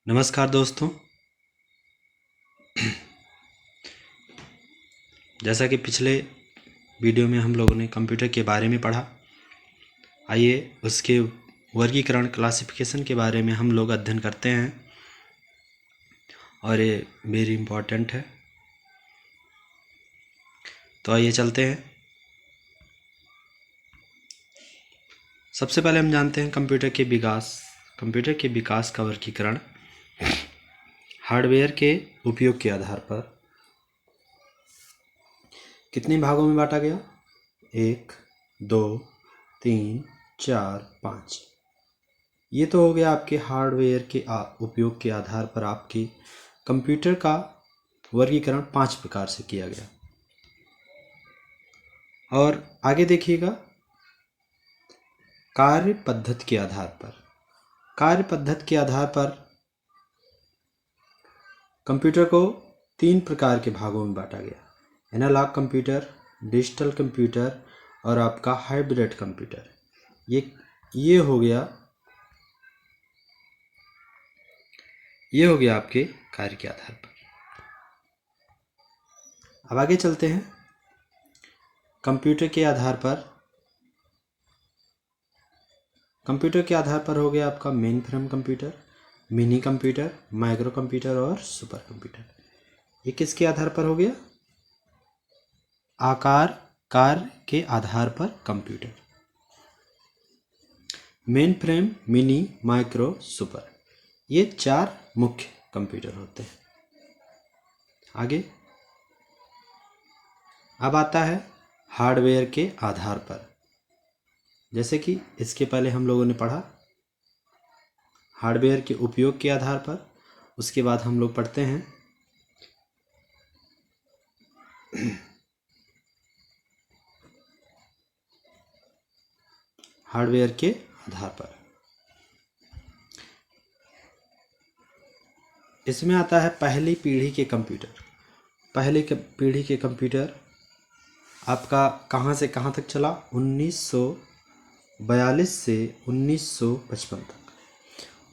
नमस्कार दोस्तों। जैसा कि पिछले वीडियो में हम लोगों ने कंप्यूटर के बारे में पढ़ा, आइए उसके वर्गीकरण क्लासिफिकेशन के बारे में हम लोग अध्ययन करते हैं और ये वेरी इम्पोर्टेंट है। तो आइए चलते हैं। सबसे पहले हम जानते हैं कंप्यूटर के विकास का वर्गीकरण हार्डवेयर के उपयोग के आधार पर कितने भागों में बांटा गया? 1, 2, 3, 4, 5। ये तो हो गया आपके हार्डवेयर के उपयोग के आधार पर आपके कंप्यूटर का वर्गीकरण 5 प्रकार से किया गया। और आगे देखिएगा, कार्य पद्धति के आधार पर कंप्यूटर को 3 प्रकार के भागों में बांटा गया। एनालॉग कंप्यूटर, डिजिटल कंप्यूटर और आपका हाइब्रिड कंप्यूटर। ये हो गया आपके कार्य के आधार पर। अब आगे चलते हैं। कंप्यूटर के आधार पर हो गया आपका main frame computer, mini computer, micro computer और सुपर कंप्यूटर। ये किसके आधार पर हो गया? आकार कार्य के आधार पर computer. Main frame, mini, micro, super, ये 4 मुख्य कंप्यूटर होते हैं। आगे अब आता है हार्डवेयर के आधार पर। जैसे कि इसके पहले हम लोगों ने पढ़ा हार्डवेयर के उपयोग के आधार पर, उसके बाद हम लोग पढ़ते हैं हार्डवेयर के आधार पर। इसमें आता है पहली पीढ़ी के कंप्यूटर आपका कहाँ से कहाँ तक चला? 1942 से 1955 तक।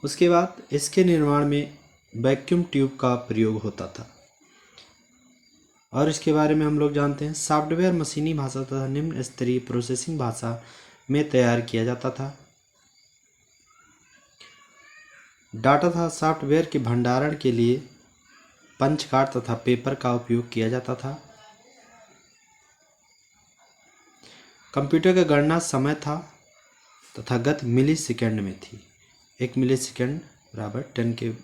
उसके बाद इसके निर्माण में वैक्यूम ट्यूब का प्रयोग होता था। और इसके बारे में हम लोग जानते हैं, सॉफ्टवेयर मशीनी भाषा तथा निम्न स्तरीय प्रोसेसिंग भाषा में तैयार किया जाता था। डाटा तथा सॉफ्टवेयर के भंडारण के लिए पंच कार्ड तथा पेपर का उपयोग किया जाता था। कंप्यूटर का गणना समय था तथा गति मिली सेकेंड में थी। 1 मिली सेकेंड बराबर 10⁻³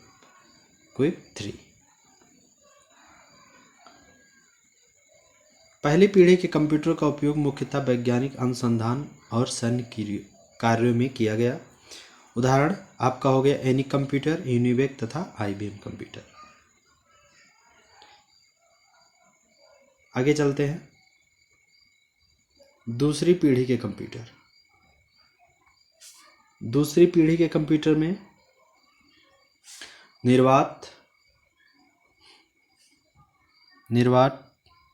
पहली पीढ़ी के कंप्यूटर का उपयोग मुख्यतः वैज्ञानिक अनुसंधान और सैन्य कार्यों में किया गया। उदाहरण आपका हो गया एनिक कंप्यूटर, यूनिवेक तथा IBM कंप्यूटर। आगे चलते हैं। दूसरी पीढ़ी के कंप्यूटर में निर्वात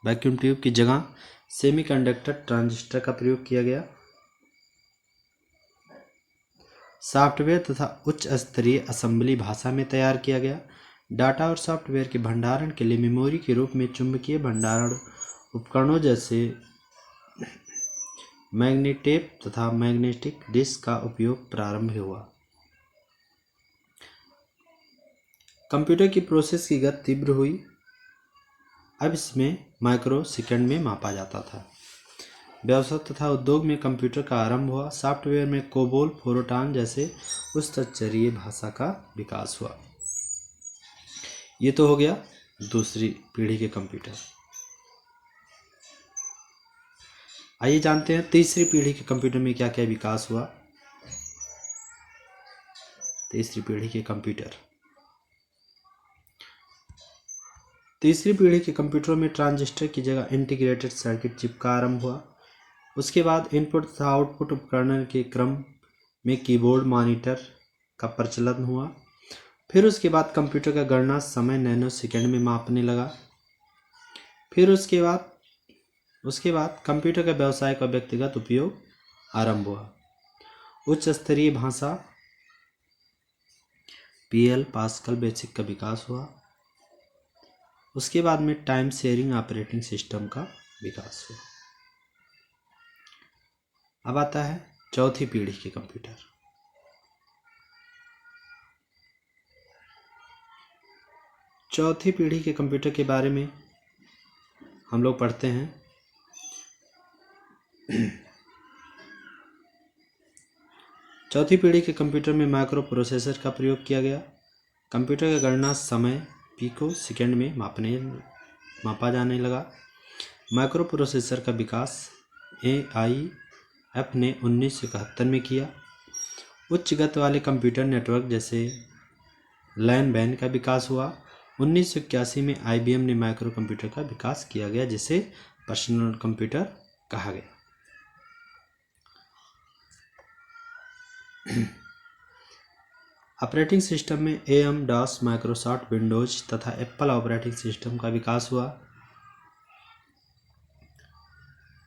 वैक्यूम ट्यूब की जगह सेमीकंडक्टर ट्रांजिस्टर का प्रयोग किया गया। सॉफ्टवेयर तथा उच्च स्तरीय असेंबली भाषा में तैयार किया गया। डाटा और सॉफ्टवेयर के भंडारण के लिए मेमोरी के रूप में चुंबकीय भंडारण उपकरणों जैसे मैग्नेटेप तथा मैग्नेटिक डिस्क का उपयोग प्रारंभ हुआ। कंप्यूटर की प्रोसेस की गति तीव्र हुई। अब इसमें माइक्रो सेकंड में मापा जाता था। व्यवसाय तथा उद्योग में कंप्यूटर का आरंभ हुआ। सॉफ्टवेयर में कोबोल, फोरट्रॉन जैसे उच्च स्तरीय भाषा का विकास हुआ। ये तो हो गया दूसरी पीढ़ी के कंप्यूटर। आइए जानते हैं तीसरी पीढ़ी के कंप्यूटर में क्या क्या विकास हुआ। तीसरी पीढ़ी के कंप्यूटरों में ट्रांजिस्टर की जगह इंटीग्रेटेड सर्किट चिप का आरंभ हुआ। उसके बाद इनपुट तथा आउटपुट उपकरण के क्रम में कीबोर्ड, मॉनिटर का प्रचलन हुआ। फिर उसके बाद कंप्यूटर का गणना समय नैनो सेकंड में मापने लगा। फिर उसके बाद कंप्यूटर का व्यावसायिक और व्यक्तिगत उपयोग आरंभ हुआ। उच्च स्तरीय भाषा पीएल पास्कल बेसिक का विकास हुआ। उसके बाद में टाइम शेयरिंग ऑपरेटिंग सिस्टम का विकास हुआ। अब आता है चौथी पीढ़ी के कंप्यूटर। चौथी पीढ़ी के कंप्यूटर के बारे में हम लोग पढ़ते हैं। चौथी पीढ़ी के कंप्यूटर में माइक्रो प्रोसेसर का प्रयोग किया गया। कंप्यूटर का गणना समय पिको सेकंड में मापा जाने लगा। माइक्रो प्रोसेसर का विकास AIF ने 1971 में किया। उच्च गति वाले कंप्यूटर नेटवर्क जैसे लैन वैन का विकास हुआ। 1981 में IBM ने माइक्रो कंप्यूटर का विकास किया गया, जिसे पर्सनल कंप्यूटर कहा गया। ऑपरेटिंग सिस्टम में AM-DOS, माइक्रोसॉफ्ट विंडोज तथा एप्पल ऑपरेटिंग सिस्टम का विकास हुआ।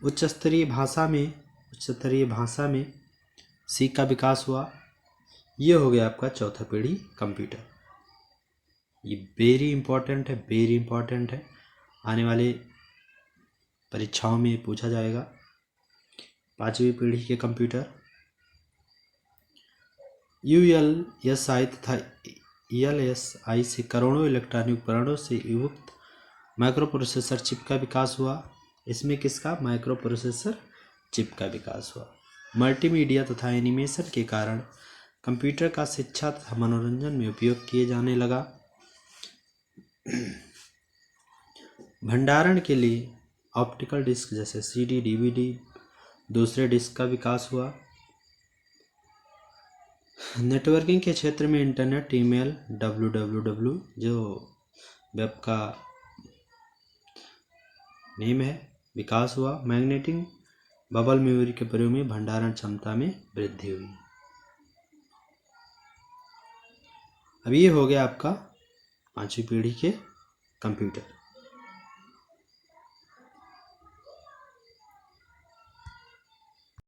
उच्च स्तरीय भाषा में C का विकास हुआ। ये हो गया आपका चौथा पीढ़ी कंप्यूटर। ये वेरी इंपॉर्टेंट है, आने वाले परीक्षाओं में पूछा जाएगा। पांचवी पीढ़ी के कंप्यूटर ULSI तथा ELSI से करोड़ों इलेक्ट्रॉनिक उपकरणों से युक्त माइक्रो प्रोसेसर चिप का विकास हुआ। इसमें किसका? माइक्रो प्रोसेसर चिप का विकास हुआ। मल्टीमीडिया तथा एनिमेशन के कारण कंप्यूटर का शिक्षा तथा मनोरंजन में उपयोग किए जाने लगा। भंडारण के लिए ऑप्टिकल डिस्क जैसे CD, DVD, दूसरे डिस्क का विकास हुआ। नेटवर्किंग के क्षेत्र में इंटरनेट, ईमेल, www जो वेब का नेम है, विकास हुआ। मैग्नेटिक बबल मेमोरी के प्रयोग में भंडारण क्षमता में वृद्धि हुई। अब ये हो गया आपका पांचवी पीढ़ी के कंप्यूटर।